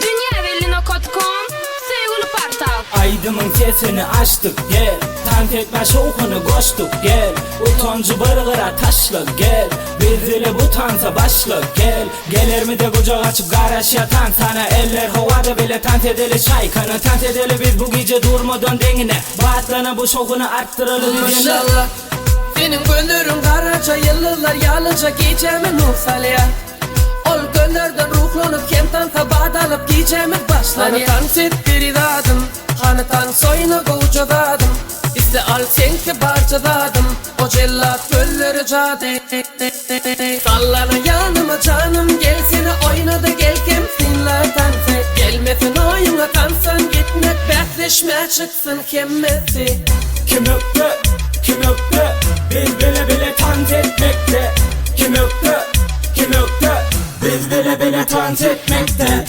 Dünyavelino.com sevgili portal. Aydımın sesini açtık gel, tant etme şokunu koştuk gel. Utançı barılara taşla gel, biz ile bu tansa başla gel. Gelir mi de kucak açıp garaş yatan sana, eller havada bile tant edeli şaykanı. Tant edeli biz bu gece durmadan dengine, baatlana bu şokunu arttıralım diyene. Maşallah senin gönlürün karaca, yıllar yalıca giyeceğimin nursaliya. Ol gönlerden ruhlanıp kemtansa bağdalıp giyeceğimiz başlar ya. Hanıtan set bir idadım, hanıtan soyunu kovucadadım. İste al senki barcadadım, o cellat gölleri cade. Sallana yanıma canım, gel seni oynadı gel kemsinler tanse. Gelmesin oyuna tansan gitmek, bekleşme çıksın kemmesi. Kim öptü, kim öptü, biz bile tant etmekte. Kim öptü, kim öptü, biz bile tant etmekte.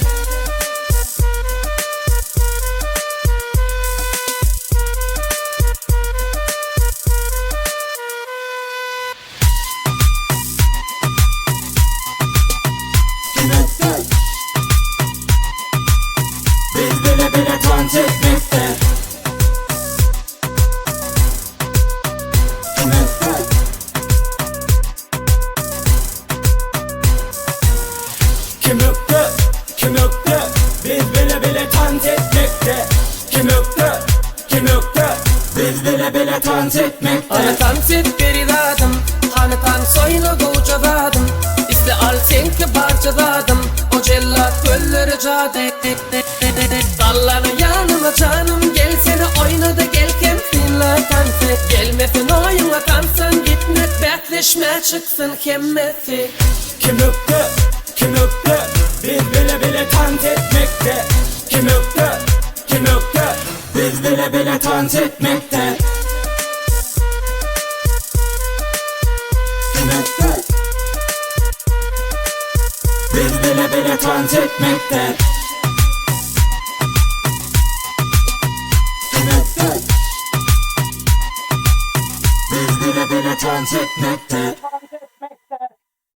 Kim öptü, biz bile tant etmekte. Kim öptü, kim öptü, kim öptü, biz bile tant etmekte. Kim öptü, kim öptü, biz bile tant etmekte. Hanıtan set bir idadım, hanıtan soyunu kovucadadım. İste al senki barcadadım, o cellat gölleri cade. Sallana yanıma canım, gel seni oynadı gel kemsinler tanse. Gelmesin oyuna tansan gitmek, bekleşme çıksın kemmesi. Kim öptü, kim öptü, biz bile tant etmekte. Kim öptü, kim öptü, biz bile tant etmekte. Kim öptü, biz bile tant etmekte. Kim öptü, biz bile tant etmekte.